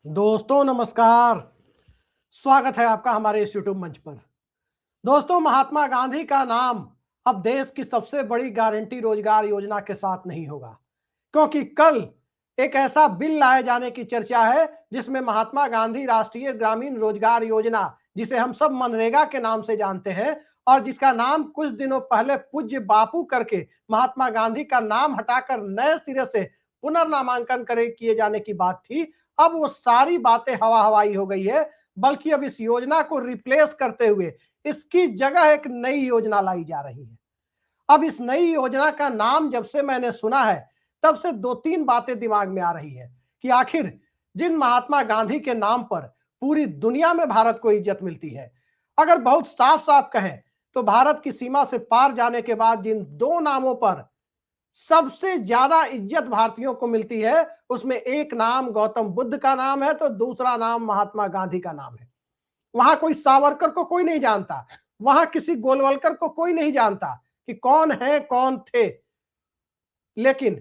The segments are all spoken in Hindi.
दोस्तों नमस्कार। स्वागत है आपका हमारे इस यूट्यूब मंच पर। दोस्तों, महात्मा गांधी का नाम अब देश की सबसे बड़ी गारंटी रोजगार योजना के साथ नहीं होगा, क्योंकि कल एक ऐसा बिल लाए जाने की चर्चा है जिसमें महात्मा गांधी राष्ट्रीय ग्रामीण रोजगार योजना, जिसे हम सब मनरेगा के नाम से जानते हैं और जिसका नाम कुछ दिनों पहले पूज्य बापू करके महात्मा गांधी का नाम हटाकर नए सिरे से पुनर्नामांकन करे किए जाने की बात थी। अब वो सारी बातें हवा हवाई हो गई है, बल्कि अब इस योजना को रिप्लेस करते हुए इसकी जगह एक नई योजना लाई जा रही है। अब इस नई योजना का नाम जब से मैंने सुना है, तब से दो तीन बातें दिमाग में आ रही है कि आखिर जिन महात्मा गांधी के नाम पर पूरी दुनिया में भारत को इज्जत मिलती है, अगर बहुत साफ साफ कहें तो भारत की सीमा से पार जाने के बाद जिन दो नामों पर सबसे ज्यादा इज्जत भारतीयों को मिलती है, उसमें एक नाम गौतम बुद्ध का नाम है तो दूसरा नाम महात्मा गांधी का नाम है। वहां कोई सावरकर को कोई नहीं जानता, वहां किसी गोलवलकर को कोई नहीं जानता कि कौन है कौन थे। लेकिन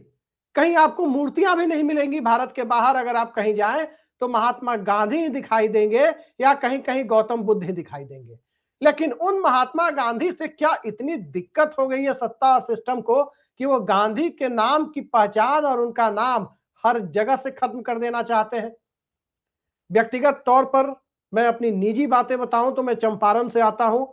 कहीं आपको मूर्तियां भी नहीं मिलेंगी भारत के बाहर, अगर आप कहीं जाएं तो महात्मा गांधी ही दिखाई देंगे या कहीं कहीं गौतम बुद्ध ही दिखाई देंगे। लेकिन उन महात्मा गांधी से क्या इतनी दिक्कत हो गई है सत्ता और सिस्टम को कि वो गांधी के नाम की पहचान और उनका नाम हर जगह से खत्म कर देना चाहते हैं। व्यक्तिगत तौर पर मैं अपनी निजी बातें बताऊं तो मैं चंपारण से आता हूं,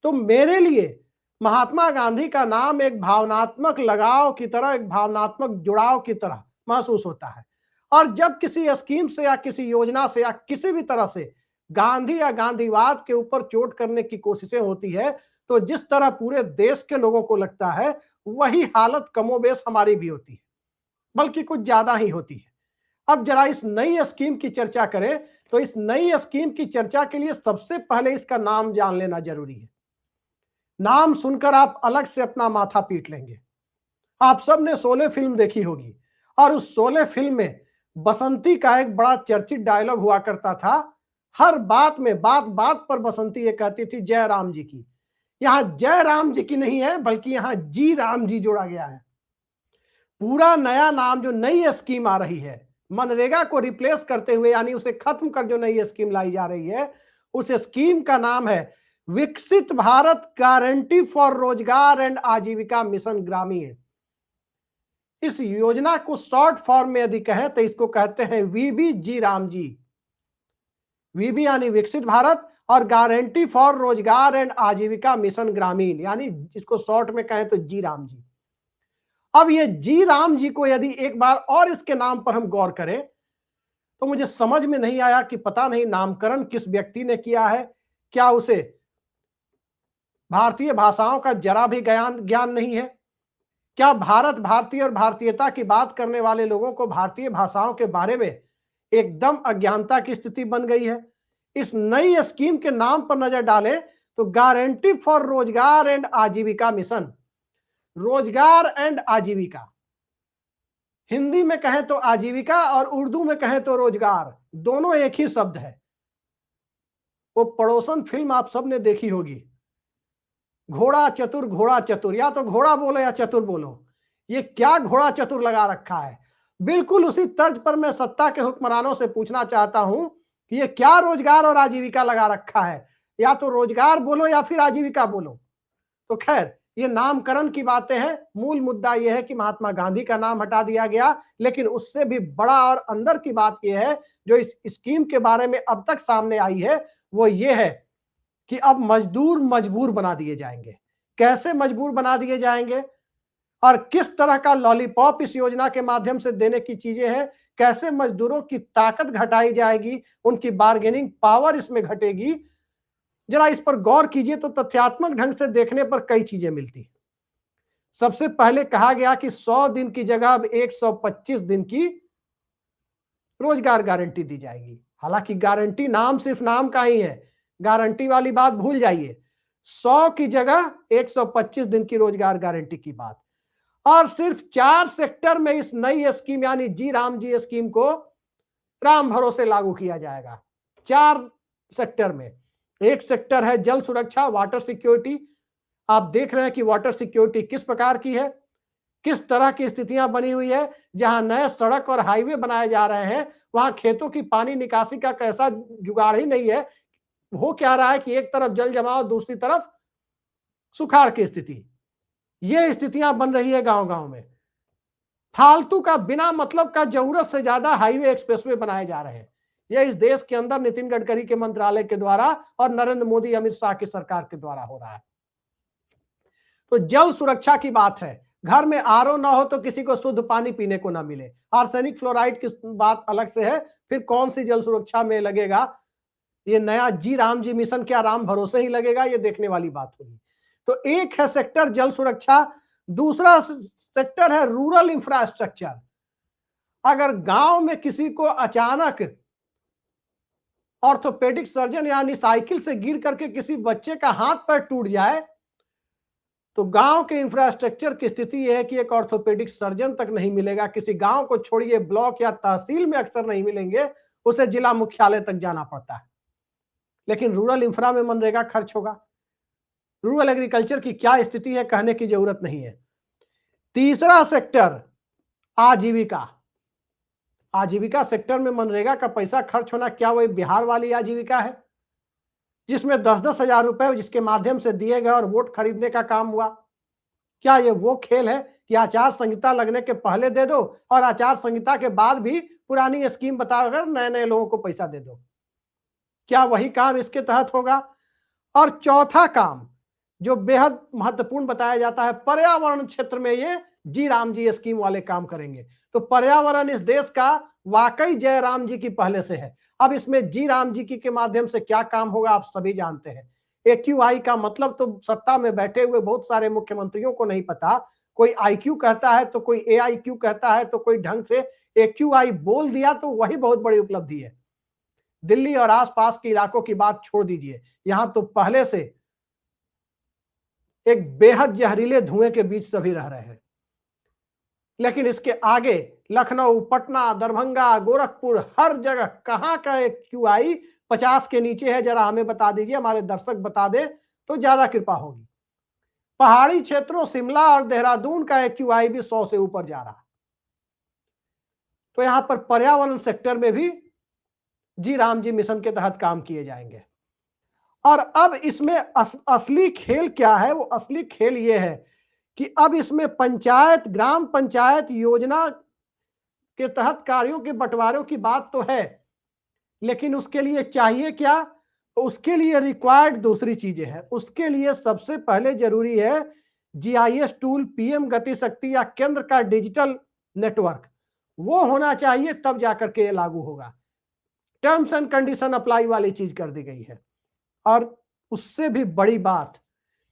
तो मेरे लिए महात्मा गांधी का नाम एक भावनात्मक लगाव की तरह, एक भावनात्मक जुड़ाव की तरह महसूस होता है। और जब किसी स्कीम से या किसी योजना से या किसी भी तरह से गांधी या गांधीवाद के ऊपर चोट करने की कोशिशें होती है, तो जिस तरह पूरे देश के लोगों को लगता है, वही हालत कमोबेश हमारी भी होती है, बल्कि कुछ ज्यादा ही होती है। अब जरा इस नई स्कीम की चर्चा करें, तो इस नई स्कीम की चर्चा के लिए सबसे पहले इसका नाम जान लेना जरूरी है। नाम सुनकर आप अलग से अपना माथा पीट लेंगे। आप सब ने शोले फिल्म देखी होगी और उस शोले फिल्म में बसंती का एक बड़ा चर्चित डायलॉग हुआ करता था। हर बात में बात बात पर बसंती ये कहती थी जय राम जी की। यहां जय राम जी की नहीं है, बल्कि यहां जी राम जी जोड़ा गया है। पूरा नया नाम, जो नई स्कीम आ रही है मनरेगा को रिप्लेस करते हुए, यानी उसे खत्म कर जो नई स्कीम लाई जा रही है, उस स्कीम का नाम है विकसित भारत गारंटी फॉर रोजगार एंड आजीविका मिशन ग्रामीण। इस योजना को शॉर्ट फॉर्म में यदि कहें तो इसको कहते हैं वीबी जी राम जी। वीबी यानी विकसित भारत और गारंटी फॉर रोजगार एंड आजीविका मिशन ग्रामीण, यानी इसको शॉर्ट में कहें तो जी राम जी। अब ये जी राम जी को यदि एक बार और इसके नाम पर हम गौर करें, तो मुझे समझ में नहीं आया कि पता नहीं नामकरण किस व्यक्ति ने किया है। क्या उसे भारतीय भाषाओं का जरा भी ज्ञान ज्ञान नहीं है? क्या भारत भारतीय और भारतीयता की बात करने वाले लोगों को भारतीय भाषाओं के बारे में एकदम अज्ञानता की स्थिति बन गई है? इस नई स्कीम के नाम पर नजर डालें तो गारंटी फॉर रोजगार एंड आजीविका मिशन, रोजगार एंड आजीविका, हिंदी में कहें तो आजीविका और उर्दू में कहें तो रोजगार, दोनों एक ही शब्द है। वो पड़ोसन फिल्म आप सब ने देखी होगी, घोड़ा चतुर, या तो घोड़ा बोलो या चतुर बोलो। ये क्या घोड़ा चतुर लगा रखा है? बिल्कुल उसी तर्ज पर मैं सत्ता के हुक्मरानों से पूछना चाहता हूं कि ये क्या रोजगार और आजीविका लगा रखा है? या तो रोजगार बोलो या फिर आजीविका बोलो। तो खैर, ये नामकरण की बातें हैं। मूल मुद्दा यह है कि महात्मा गांधी का नाम हटा दिया गया, लेकिन उससे भी बड़ा और अंदर की बात यह है जो इस स्कीम के बारे में अब तक सामने आई है, वो ये है कि अब मजदूर मजबूर बना दिए जाएंगे। कैसे मजबूर बना दिए जाएंगे और किस तरह का लॉलीपॉप इस योजना के माध्यम से देने की चीजें हैं, कैसे मजदूरों की ताकत घटाई जाएगी, उनकी बार्गेनिंग पावर इसमें घटेगी, जरा इस पर गौर कीजिए तो तथ्यात्मक ढंग से देखने पर कई चीजें मिलती हैं। सबसे पहले कहा गया कि 100 दिन की जगह अब 125 दिन की रोजगार गारंटी दी जाएगी। हालांकि गारंटी नाम सिर्फ नाम का ही है, गारंटी वाली बात भूल जाइए। 100 की जगह 125 दिन की रोजगार गारंटी की बात। और सिर्फ 4 सेक्टर में इस नई स्कीम यानी जी राम जी स्कीम को राम भरोसे लागू किया जाएगा। 4 सेक्टर में, एक सेक्टर है जल सुरक्षा, वाटर सिक्योरिटी। आप देख रहे हैं कि वाटर सिक्योरिटी किस प्रकार की है। किस तरह की स्थितियां बनी हुई है, जहां नए सड़क और हाईवे बनाए जा रहे हैं, वहां खेतों की पानी निकासी का कैसा जुगाड़ ही नहीं है। हो क्या रहा है कि एक तरफ जल जमाव, दूसरी तरफ सुखाड़ की स्थिति। ये स्थितियां बन रही है गांव गांव में। फालतू का, बिना मतलब का, जरूरत से ज्यादा हाईवे एक्सप्रेसवे बनाए जा रहे हैं। यह इस देश के अंदर नितिन गडकरी के मंत्रालय के द्वारा और नरेंद्र मोदी, अमित शाह की सरकार के द्वारा हो रहा है। तो जल सुरक्षा की बात है। घर में आरओ ना हो तो किसी को शुद्ध पानी पीने को ना मिले। आर्सेनिक फ्लोराइड की बात अलग से है, फिर कौन सी जल सुरक्षा में लगेगा। ये नया जी राम जी मिशन क्या राम भरोसे ही लगेगा, ये देखने वाली बात होगी। तो एक है सेक्टर जल सुरक्षा, दूसरा सेक्टर है रूरल इंफ्रास्ट्रक्चर। अगर गांव में किसी को अचानक ऑर्थोपेडिक सर्जन यानी साइकिल से गिर करके किसी बच्चे का हाथ पैर टूट जाए, तो गांव के इंफ्रास्ट्रक्चर की स्थिति यह है कि एक ऑर्थोपेडिक सर्जन तक नहीं मिलेगा। किसी गांव को छोड़िए, ब्लॉक या तहसील में अक्सर नहीं मिलेंगे, उसे जिला मुख्यालय तक जाना पड़ता है। लेकिन रूरल इंफ्रा में मनरेगा खर्च होगा। रूरल एग्रीकल्चर की क्या स्थिति है कहने की जरूरत नहीं है। तीसरा सेक्टर आजीविका। आजीविका सेक्टर में मनरेगा का पैसा खर्च होना, क्या वही बिहार वाली आजीविका है जिसमें 10-10 हजार रुपए जिसके माध्यम से दिए गए और वोट खरीदने का काम हुआ? क्या ये वो खेल है कि आचार संहिता लगने के पहले दे दो और आचार संहिता के बाद भी पुरानी स्कीम बताकर नए नए लोगों को पैसा दे दो? क्या वही काम इसके तहत होगा? और चौथा काम जो बेहद महत्वपूर्ण बताया जाता है, पर्यावरण क्षेत्र में ये जी राम जी स्कीम वाले काम करेंगे। तो पर्यावरण इस देश का वाकई जय राम जी की पहले से है। अब इसमें जी राम जी की के माध्यम से क्या काम होगा आप सभी जानते हैं। एक्यूआई का मतलब तो सत्ता में बैठे हुए बहुत सारे मुख्यमंत्रियों को नहीं पता। कोई आईक्यू कहता है तो कोई एआईक्यू कहता है, तो कोई ढंग से एक्यूआई बोल दिया तो वही बहुत बड़ी उपलब्धि है। दिल्ली और आसपास के इलाकों की बात छोड़ दीजिए, यहां तो पहले से एक बेहद जहरीले धुएं के बीच सभी रह रहे हैं। लेकिन इसके आगे लखनऊ, पटना, दरभंगा, गोरखपुर, हर जगह कहां का एक क्यूआई 50 के नीचे है? जरा हमें बता दीजिए, हमारे दर्शक बता दे तो ज्यादा कृपा होगी। पहाड़ी क्षेत्रों शिमला और देहरादून का एक क्यूआई भी 100 से ऊपर जा रहा है। तो यहां पर पर्यावरण सेक्टर में भी जी राम जी मिशन के तहत काम किए जाएंगे। और अब इसमें असली खेल क्या है? वो असली खेल ये है कि अब इसमें पंचायत, ग्राम पंचायत योजना के तहत कार्यों के बंटवारों की बात तो है, लेकिन उसके लिए चाहिए क्या? तो उसके लिए रिक्वायर्ड दूसरी चीजें हैं। उसके लिए सबसे पहले जरूरी है जीआईएस टूल, पीएम गति शक्ति या केंद्र का डिजिटल नेटवर्क, वो होना चाहिए, तब जाकर के ये लागू होगा। टर्म्स एंड कंडीशन अप्लाई वाली चीज कर दी गई है। और उससे भी बड़ी बात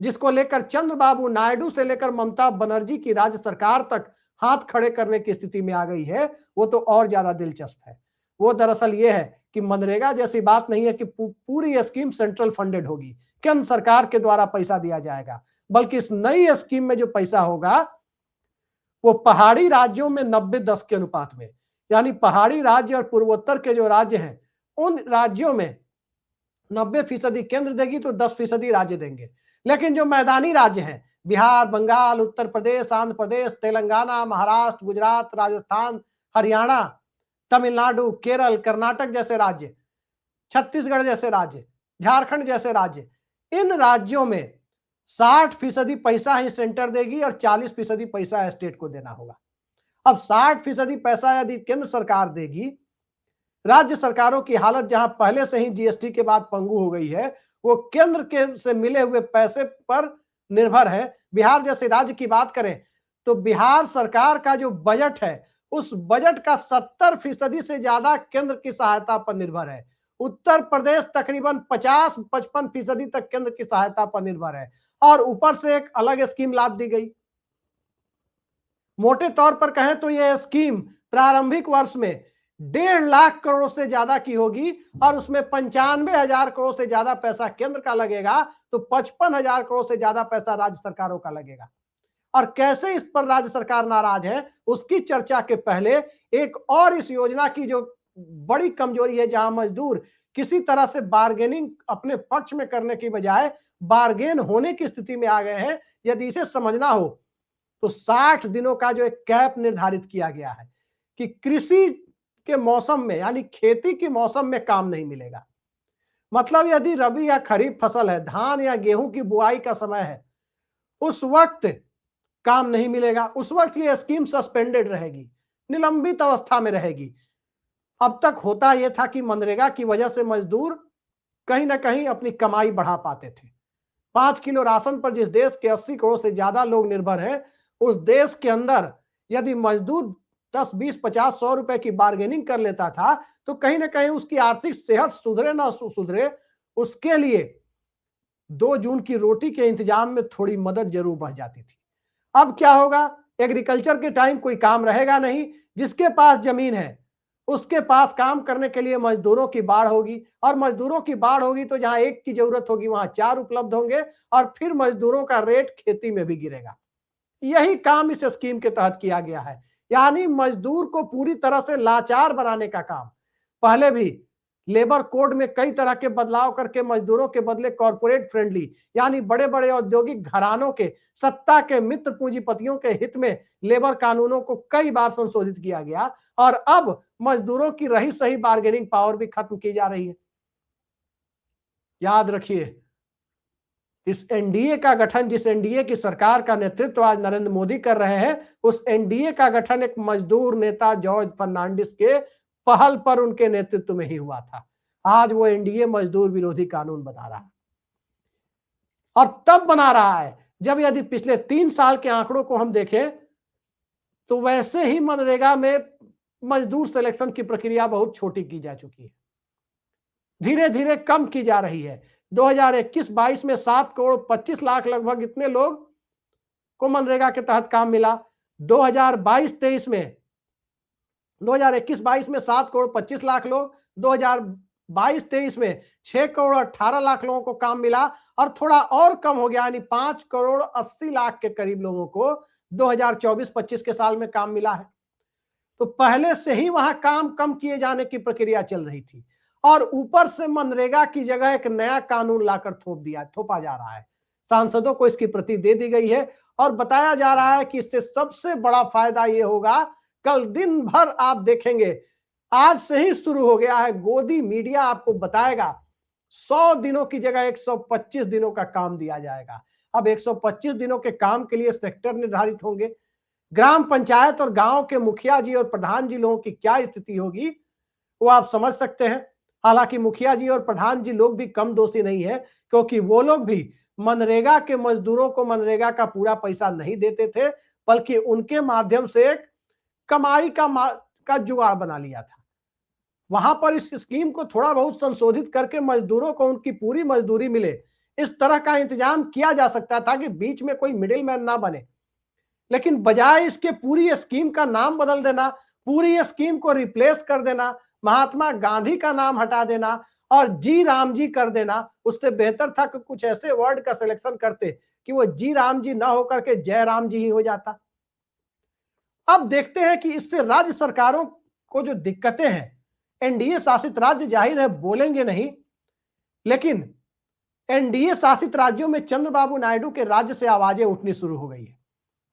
जिसको लेकर चंद्रबाबू नायडू से लेकर ममता बनर्जी की राज्य सरकार तक हाथ खड़े करने की स्थिति में आ गई है, वो तो और ज्यादा दिलचस्प है। वो दरअसल ये है कि मनरेगा जैसी बात नहीं है कि पूरी स्कीम सेंट्रल फंडेड होगी, केंद्र सरकार के द्वारा पैसा दिया जाएगा, बल्कि इस नई स्कीम में जो पैसा होगा वो पहाड़ी राज्यों में 90-10 के अनुपात में, यानी पहाड़ी राज्य और पूर्वोत्तर के जो राज्य हैं उन राज्यों में 90% केंद्र देगी तो 10% राज्य देंगे। लेकिन जो मैदानी राज्य हैं, बिहार, बंगाल, उत्तर प्रदेश, आंध्र प्रदेश, तेलंगाना, महाराष्ट्र, गुजरात, राजस्थान, हरियाणा, तमिलनाडु, केरल, कर्नाटक जैसे राज्य, छत्तीसगढ़ जैसे राज्य, झारखंड जैसे राज्य, इन राज्यों में 60% पैसा ही सेंटर देगी और 40% पैसा स्टेट को देना होगा। अब 60% पैसा यदि केंद्र सरकार देगी, राज्य सरकारों की हालत जहां पहले से ही जीएसटी के बाद पंगु हो गई है, वो केंद्र के से मिले हुए पैसे पर निर्भर है। बिहार जैसे राज्य की बात करें तो बिहार सरकार का जो बजट है उस बजट का 70% से ज्यादा केंद्र की सहायता पर निर्भर है। उत्तर प्रदेश तकरीबन 50-55% तक केंद्र की सहायता पर निर्भर है। और ऊपर से एक अलग स्कीम लाद दी गई। मोटे तौर पर कहें तो यह स्कीम प्रारंभिक वर्ष में 1.5 लाख करोड़ से ज्यादा की होगी और उसमें 95,000 करोड़ से ज्यादा पैसा केंद्र का लगेगा, तो 55,000 करोड़ से ज्यादा पैसा राज्य सरकारों का लगेगा। और कैसे इस पर राज्य सरकार नाराज है उसकी चर्चा के पहले एक और इस योजना की जो बड़ी कमजोरी है, जहां मजदूर किसी तरह से बार्गेनिंग अपने पक्ष में करने की बजाय बार्गेन होने की स्थिति में आ गए हैं, यदि इसे समझना हो तो 60 दिनों का जो एक कैप निर्धारित किया गया है कि कृषि के मौसम में यानी खेती के मौसम में काम नहीं मिलेगा। मतलब यदि रबी या खरीफ फसल है, धान या गेहूं की बुआई का समय है, उस वक्त काम नहीं मिलेगा, उस वक्त ये स्कीम सस्पेंडेड रहेगी, निलंबित अवस्था में रहेगी। अब तक होता यह था कि मनरेगा की वजह से मजदूर कहीं ना कहीं अपनी कमाई बढ़ा पाते थे। 5 किलो राशन पर जिस देश के 80 करोड़ से ज्यादा लोग निर्भर हैं, उस देश के अंदर यदि मजदूर 10, 20, 50, 100 रुपए की बार्गेनिंग कर लेता था, तो कहीं ना कहीं उसकी आर्थिक सेहत सुधरे ना सुधरे, उसके लिए 2 जून की रोटी के इंतजाम में थोड़ी मदद जरूर बढ़ जाती थी। अब क्या होगा? एग्रीकल्चर के टाइम कोई काम रहेगा नहीं, जिसके पास जमीन है उसके पास काम करने के लिए मजदूरों की बाढ़ होगी, और मजदूरों की बाढ़ होगी तो जहां एक की जरूरत होगी वहां 4 उपलब्ध होंगे, और फिर मजदूरों का रेट खेती में भी गिरेगा। यही काम इस स्कीम के तहत किया गया है, यानी मजदूर को पूरी तरह से लाचार बनाने का काम। पहले भी लेबर कोड में कई तरह के बदलाव करके मजदूरों के बदले कॉर्पोरेट फ्रेंडली यानी बड़े बड़े औद्योगिक घरानों के, सत्ता के मित्र पूंजीपतियों के हित में लेबर कानूनों को कई बार संशोधित किया गया, और अब मजदूरों की रही सही बार्गेनिंग पावर भी खत्म की जा रही है। याद रखिए, इस एनडीए का गठन, जिस एनडीए की सरकार का नेतृत्व आज नरेंद्र मोदी कर रहे हैं, उस एनडीए का गठन एक मजदूर नेता जॉर्ज फर्नांडिस के पहल पर उनके नेतृत्व में ही हुआ था। आज वो एनडीए मजदूर विरोधी कानून बना रहा है, और तब बना रहा है जब यदि पिछले 3 साल के आंकड़ों को हम देखें तो वैसे ही मनरेगा में मजदूर सिलेक्शन की प्रक्रिया बहुत छोटी की जा चुकी है, धीरे धीरे कम की जा रही है। 2021-22 में 7 करोड़ 25 लाख लगभग इतने लोग को मनरेगा के तहत काम मिला। 2022-23 में 2021-22 में 7 करोड़ 25 लाख लोग, 2022-23 में 6 करोड़ 18 लाख लोगों को काम मिला, और थोड़ा और कम हो गया यानी 5 करोड़ 80 लाख के करीब लोगों को 2024-25 के साल में काम मिला है। तो पहले से ही वहां काम कम किए जाने की प्रक्रिया चल रही थी, और ऊपर से मनरेगा की जगह एक नया कानून लाकर थोपा जा रहा है। सांसदों को इसकी प्रति दे दी गई है, और बताया जा रहा है कि इससे सबसे बड़ा फायदा यह होगा, कल दिन भर आप देखेंगे, आज से ही शुरू हो गया है, गोदी मीडिया आपको बताएगा 100 दिनों की जगह 125 दिनों का काम दिया जाएगा। अब 125 दिनों के काम के लिए सेक्टर निर्धारित होंगे। ग्राम पंचायत और गांव के मुखिया जी और प्रधान जी लोगों की क्या स्थिति होगी वो आप समझ सकते हैं। हालांकि मुखिया जी और प्रधान जी लोग भी कम दोषी नहीं है, क्योंकि वो लोग भी मनरेगा के मजदूरों को मनरेगा का पूरा पैसा नहीं देते थे, बल्कि उनके माध्यम से एक कमाई का जुगाड़ बना लिया था। वहां पर इस स्कीम को थोड़ा बहुत संशोधित करके मजदूरों को उनकी पूरी मजदूरी मिले, इस तरह का इंतजाम किया जा सकता था कि बीच में कोई मिडिल मैन ना बने। लेकिन बजाय इसके पूरी स्कीम का नाम बदल देना, पूरी स्कीम को रिप्लेस कर देना, महात्मा गांधी का नाम हटा देना और जी राम जी कर देना, उससे बेहतर था कि कुछ ऐसे वर्ड का सिलेक्शन करते कि वो जी राम जी ना होकर के जय राम जी ही हो जाता। अब देखते हैं कि इससे राज्य सरकारों को जो दिक्कतें हैं, एनडीए शासित राज्य जाहिर है बोलेंगे नहीं, लेकिन एनडीए शासित राज्यों में चंद्रबाबू नायडू के राज्य से आवाजें उठनी शुरू हो गई है।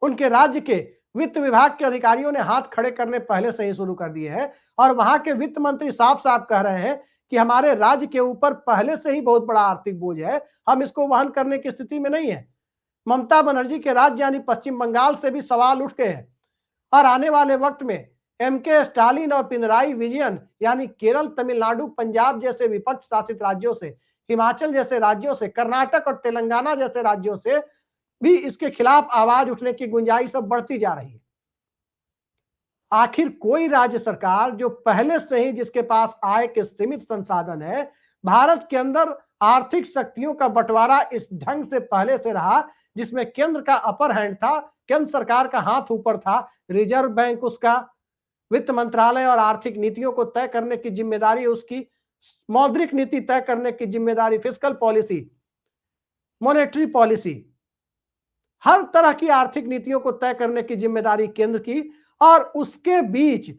उनके राज्य के वित्त विभाग के अधिकारियों ने हाथ खड़े करने पहले से ही शुरू कर दिए हैं, और वहां के वित्त मंत्री साफ साफ कह रहे हैं कि हमारे राज्य के ऊपर पहले से ही बहुत बड़ा आर्थिक बोझ है, हम इसको वहन करने की स्थिति में नहीं है। ममता बनर्जी के राज्य यानी पश्चिम बंगाल से भी सवाल उठ गए हैं, और आने वाले वक्त में एमके स्टालिन और पिनराई विजयन यानी केरल, तमिलनाडु, पंजाब जैसे विपक्ष शासित राज्यों से, हिमाचल जैसे राज्यों से, कर्नाटक और तेलंगाना जैसे राज्यों से भी इसके खिलाफ आवाज उठने की गुंजाइश अब बढ़ती जा रही है। आखिर कोई राज्य सरकार जो पहले से ही जिसके पास आय के सीमित संसाधन है, भारत के अंदर आर्थिक शक्तियों का बंटवारा इस ढंग से पहले से रहा, जिसमें केंद्र का अपर हैंड था, केंद्र सरकार का हाथ ऊपर था, रिजर्व बैंक उसका, वित्त मंत्रालय और आर्थिक नीतियों को तय करने की जिम्मेदारी उसकी, मौद्रिक नीति तय करने की जिम्मेदारी, फिस्कल पॉलिसी, मॉनेटरी पॉलिसी, हर तरह की आर्थिक नीतियों को तय करने की जिम्मेदारी केंद्र की, और उसके बीच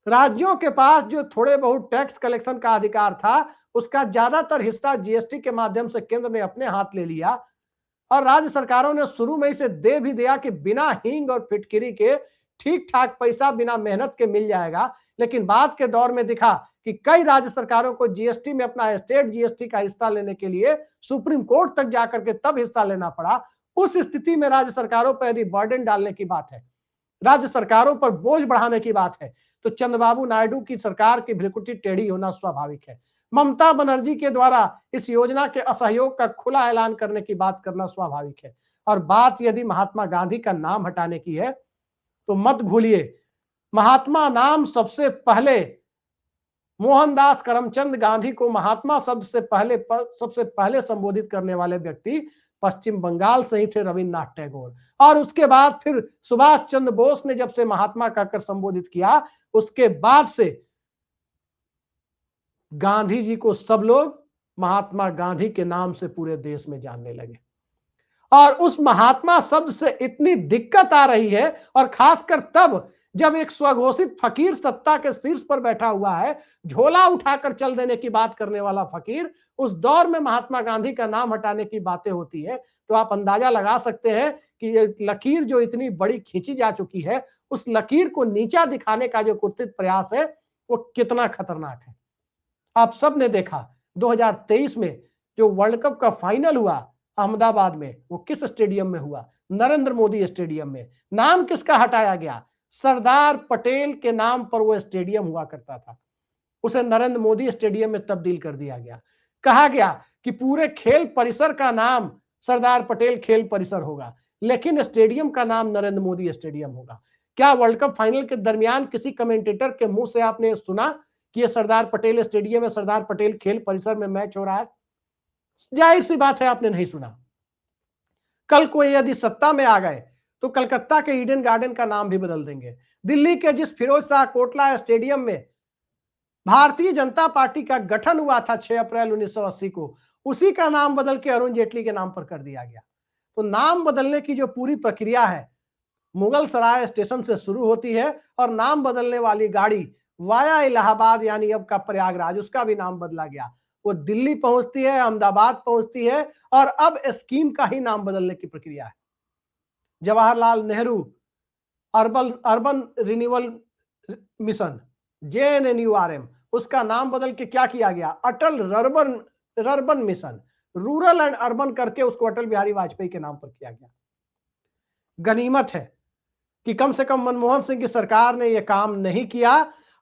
राज्यों के पास जो थोड़े बहुत टैक्स कलेक्शन का अधिकार था, उसका ज्यादातर हिस्सा जीएसटी के माध्यम से केंद्र ने अपने हाथ ले लिया। और राज्य सरकारों ने शुरू में इसे दे भी दिया कि बिना हींग और फिटकिरी के ठीक ठाक पैसा बिना मेहनत के मिल जाएगा, लेकिन बाद के दौर में दिखा कि कई राज्य सरकारों को जीएसटी में अपना स्टेट जीएसटी का हिस्सा लेने के लिए सुप्रीम कोर्ट तक जाकर के तब हिस्सा लेना पड़ा। उस स्थिति में राज्य सरकारों पर यदि बर्डन डालने की बात है, राज्य सरकारों पर बोझ बढ़ाने की बात है, तो चंद्रबाबू नायडू की सरकार की भ्रिकुटी टेढ़ी होना स्वाभाविक है। ममता बनर्जी के द्वारा इस योजना के असहयोग का खुला ऐलान करने की बात करना स्वाभाविक है। और बात यदि महात्मा गांधी का नाम हटाने की है तो मत भूलिए, महात्मा नाम सबसे पहले मोहनदास करमचंद गांधी को महात्मा शब्द से सबसे पहले संबोधित करने वाले व्यक्ति पश्चिम बंगाल से ही थे, रविन्द्रनाथ टैगोर। और उसके बाद फिर सुभाष चंद्र बोस ने जब से महात्मा कहकर संबोधित किया, उसके बाद से गांधी जी को सब लोग महात्मा गांधी के नाम से पूरे देश में जानने लगे। और उस महात्मा शब्द से इतनी दिक्कत आ रही है, और खासकर तब जब एक स्वघोषित फकीर सत्ता के शीर्ष पर बैठा हुआ है, झोला उठाकर चल देने की बात करने वाला फकीर, उस दौर में महात्मा गांधी का नाम हटाने की बातें होती है, तो आप अंदाजा लगा सकते हैं कि ये लकीर जो इतनी बड़ी खींची जा चुकी है, उस लकीर को नीचा दिखाने का जो कुत्सित प्रयास है वो कितना खतरनाक है। आप सब ने देखा 2023 में जो वर्ल्ड कप का फाइनल हुआ अहमदाबाद में, वो किस स्टेडियम में हुआ? नरेंद्र मोदी स्टेडियम में। नाम किसका हटाया गया? सरदार पटेल के नाम पर वो स्टेडियम हुआ करता था, उसे नरेंद्र मोदी स्टेडियम में तब्दील कर दिया गया। कहा गया कि पूरे खेल परिसर का नाम सरदार पटेल खेल परिसर होगा, लेकिन स्टेडियम का नाम नरेंद्र मोदी स्टेडियम होगा। क्या वर्ल्ड कप फाइनल के दरमियान किसी कमेंटेटर के मुंह से आपने सुना कि ये सरदार पटेल स्टेडियम है, सरदार पटेल खेल परिसर में मैच हो रहा है? जाहिर सी बात है आपने नहीं सुना। कल को यदि सत्ता में आ गए तो कलकत्ता के ईडन गार्डन का नाम भी बदल देंगे। दिल्ली के जिस फिरोज शाह कोटला स्टेडियम में भारतीय जनता पार्टी का गठन हुआ था 6 अप्रैल 1980 को, उसी का नाम बदल के अरुण जेटली के नाम पर कर दिया गया। तो नाम बदलने की जो पूरी प्रक्रिया है मुगल सराय स्टेशन से शुरू होती है, और नाम बदलने वाली गाड़ी वाया इलाहाबाद यानी अब का प्रयागराज, उसका भी नाम बदला गया। वो दिल्ली पहुंचती है, अहमदाबाद पहुंचती है, और अब स्कीम का ही नाम बदलने की प्रक्रिया है। Jawaharlal Nehru urban renewal mission JNNURM, उसका नाम बदल के क्या किया गया? Atal rurban mission, rural and urban करके उसको अटल बिहारी वाजपेयी के नाम पर किया गया। गनीमत है कि कम से कम मनमोहन सिंह की सरकार ने यह काम नहीं किया,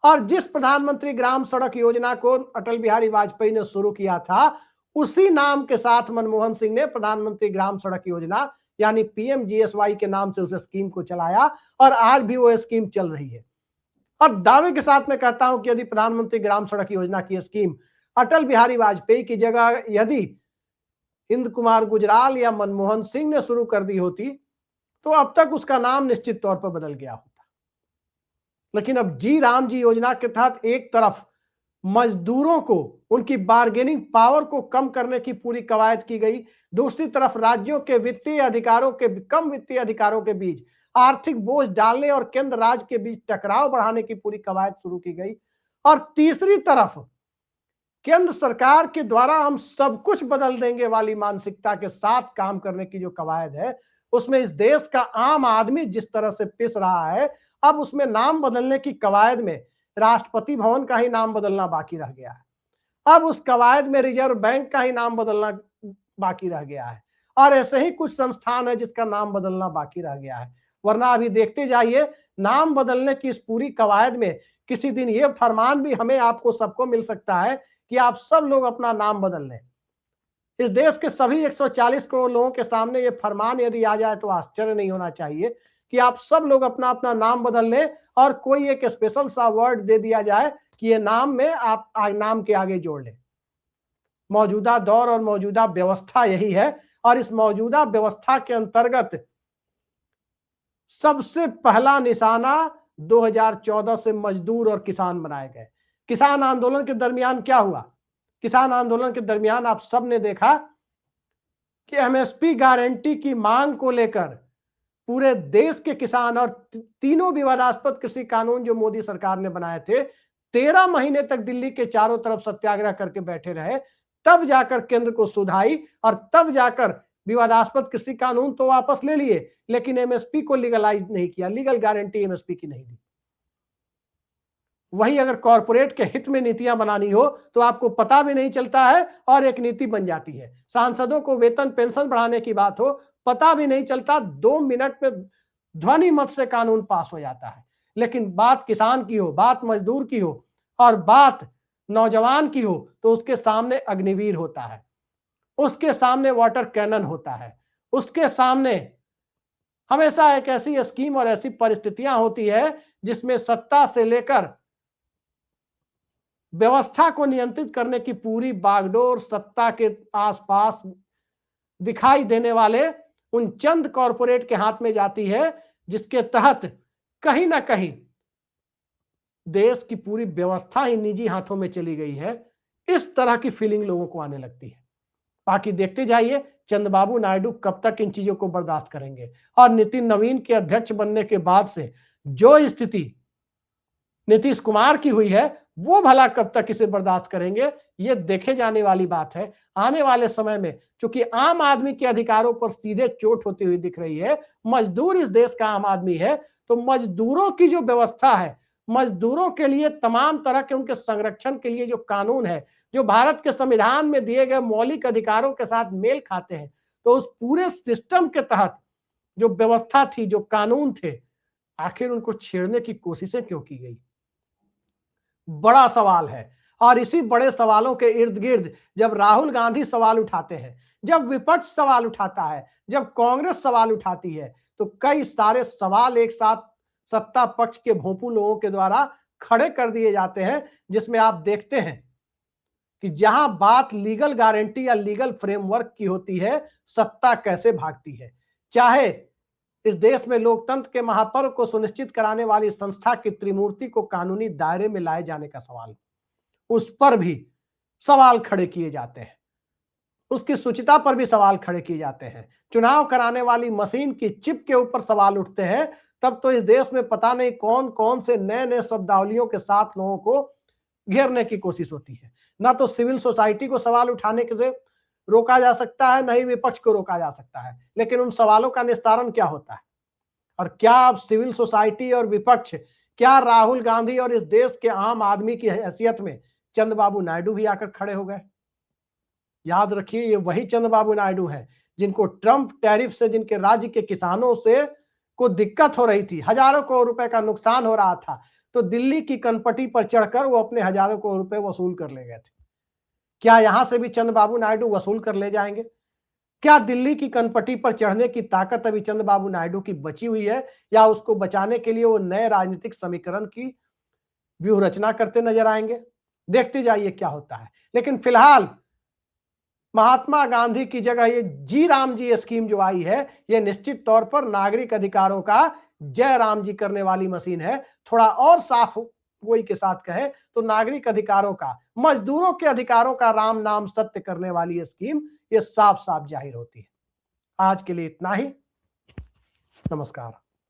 और जिस प्रधानमंत्री ग्राम सड़क योजना को अटल बिहारी वाजपेयी ने शुरू किया था, उसी नाम के साथ मनमोहन सिंह ने प्रधानमंत्री ग्राम सड़क योजना यानी PMGSY के नाम से उस स्कीम को चलाया, और आज भी वो स्कीम चल रही है। और दावे के साथ मैं कहता हूं कि यदि प्रधानमंत्री ग्राम सड़क योजना की स्कीम अटल बिहारी वाजपेयी की जगह यदि इंद्र कुमार गुजराल या मनमोहन सिंह ने शुरू कर दी होती, तो अब तक उसका नाम निश्चित तौर पर बदल गया होता। लेकिन अब जी राम जी योजना के तहत एक तरफ मजदूरों को उनकी बार्गेनिंग पावर को कम करने की पूरी कवायद की गई, दूसरी तरफ राज्यों के कम वित्तीय अधिकारों के बीच आर्थिक बोझ डालने और केंद्र राज्य के बीच टकराव बढ़ाने की पूरी कवायद शुरू की गई, और तीसरी तरफ केंद्र सरकार के द्वारा हम सब कुछ बदल देंगे वाली मानसिकता के साथ काम करने की जो कवायद है, उसमें इस देश का आम आदमी जिस तरह से पिस रहा है, अब उसमें नाम बदलने की कवायद में राष्ट्रपति भवन का ही नाम बदलना बाकी रह गया है। अब उस कवायद में रिजर्व बैंक का ही नाम बदलना बाकी रह गया है, और ऐसे ही कुछ संस्थान है जिसका नाम बदलना बाकी रह गया है। वरना अभी देखते जाइए, नाम बदलने की इस पूरी कवायद में किसी दिन ये फरमान भी हमें आपको सबको मिल सकता है कि आप सब लोग अपना नाम बदल लें। इस देश के सभी 140 करोड़ लोगों के सामने ये फरमान यदि आ जाए तो आश्चर्य नहीं होना चाहिए कि आप सब लोग अपना अपना नाम बदल लें, और कोई एक स्पेशल सा वर्ड दे दिया जाए कि ये नाम में आप नाम के आगे जोड़ लें। मौजूदा दौर और मौजूदा व्यवस्था यही है, और इस मौजूदा व्यवस्था के अंतर्गत सबसे पहला निशाना 2014 से मजदूर और किसान बनाए गए। किसान आंदोलन के दरमियान क्या हुआ? किसान आंदोलन के दरमियान आप सब ने देखा कि MSP गारंटी की मांग को लेकर पूरे देश के किसान और तीनों विवादास्पद कृषि कानून जो मोदी सरकार ने बनाए थे, 13 महीने तक दिल्ली के चारों तरफ सत्याग्रह करके बैठे रहे, तब जाकर केंद्र को सुधाई, और तब जाकर विवादास्पद कृषि कानून तो वापस ले लिए, लेकिन एमएसपी को लीगलाइज नहीं किया, लीगल गारंटी एमएसपी की नहीं दी। वही अगर कॉरपोरेट के हित में नीतियां बनानी हो तो आपको पता भी नहीं चलता है और एक नीति बन जाती है। सांसदों को वेतन पेंशन बढ़ाने की बात हो, पता भी नहीं चलता, 2 मिनट में ध्वनि मत से कानून पास हो जाता है। लेकिन बात किसान की हो, बात मजदूर की हो और बात नौजवान की हो तो उसके सामने अग्निवीर होता है, उसके सामने वाटर कैनन होता है, उसके सामने हमेशा एक ऐसी स्कीम और ऐसी परिस्थितियां होती है जिसमें सत्ता से लेकर व्यवस्था को नियंत्रित करने की पूरी बागडोर सत्ता के आसपास दिखाई देने वाले उन चंद कॉरपोरेट के हाथ में जाती है, जिसके तहत कहीं ना कहीं देश की पूरी व्यवस्था ही निजी हाथों में चली गई है। इस तरह की फीलिंग लोगों को आने लगती है। बाकी देखते जाइए चंद्रबाबू नायडू कब तक इन चीजों को बर्दाश्त करेंगे और नितिन नवीन के अध्यक्ष बनने के बाद से जो स्थिति नीतीश कुमार की हुई है वो भला कब तक इसे बर्दाश्त करेंगे, ये देखे जाने वाली बात है। आने वाले समय में चूंकि आम आदमी के अधिकारों पर सीधे चोट होती हुई दिख रही है, मजदूर इस देश का आम आदमी है, तो मजदूरों की जो व्यवस्था है, मजदूरों के लिए तमाम तरह के उनके संरक्षण के लिए जो कानून है, जो भारत के संविधान में दिए गए मौलिक अधिकारों के साथ मेल खाते हैं, तो उस पूरे सिस्टम के तहत जो व्यवस्था थी, जो कानून थे, आखिर उनको छेड़ने की कोशिशें क्यों की गई? बड़ा सवाल है। और इसी बड़े सवालों के इर्द गिर्द जब राहुल गांधी सवाल उठाते हैं, जब विपक्ष सवाल उठाता है, जब कांग्रेस सवाल उठाती है, तो कई सारे सवाल एक साथ सत्ता पक्ष के भोंपू लोगों के द्वारा खड़े कर दिए जाते हैं, जिसमें आप देखते हैं कि जहां बात लीगल गारंटी या लीगल फ्रेमवर्क की होती है, सत्ता कैसे भागती है। चाहे इस देश में लोकतंत्र के महापर्व को सुनिश्चित कराने वाली संस्था की त्रिमूर्ति को कानूनी दायरे में लाए जाने का सवाल, उस पर भी सवाल खड़े किए जाते हैं, उसकी शुचिता पर भी सवाल खड़े किए जाते हैं, चुनाव कराने वाली मशीन की चिप के ऊपर सवाल उठते हैं। तब तो इस देश में पता नहीं कौन कौन से नए नए शब्दावलियों के साथ लोगों को घेरने की कोशिश होती है। ना तो सिविल सोसाइटी को सवाल उठाने से रोका जा सकता है, न ही विपक्ष को रोका जा सकता है, लेकिन उन सवालों का निस्तारण क्या होता है? और क्या अब सिविल सोसाइटी और विपक्ष, क्या राहुल गांधी और इस देश के आम आदमी की हैसियत में चंद्रबाबू नायडू भी आकर खड़े हो गए? याद रखिए, ये वही चंद्रबाबू नायडू हैं जिनको ट्रंप टैरिफ से, जिनके राज्य के किसानों से को दिक्कत हो रही थी, हजारों करोड़ रुपए का नुकसान हो रहा था, तो दिल्ली की कनपटी पर चढ़कर वो अपने हजारों करोड़ रुपए वसूल कर ले गए थे। क्या यहां से भी चंद्रबाबू नायडू वसूल कर ले जाएंगे? क्या दिल्ली की कनपटी पर चढ़ने की ताकत अभी चंद्रबाबू नायडू की बची हुई है, या उसको बचाने के लिए वो नए राजनीतिक समीकरण की व्यूह रचना करते नजर आएंगे? देखते जाइए क्या होता है। लेकिन फिलहाल महात्मा गांधी की जगह ये जी राम जी स्कीम जो आई है, ये निश्चित तौर पर नागरिक अधिकारों का जय राम जी करने वाली मशीन है। थोड़ा और साफ वही के साथ कहें तो नागरिक अधिकारों का, मजदूरों के अधिकारों का राम नाम सत्य करने वाली ये स्कीम, ये साफ साफ जाहिर होती है। आज के लिए इतना ही। नमस्कार।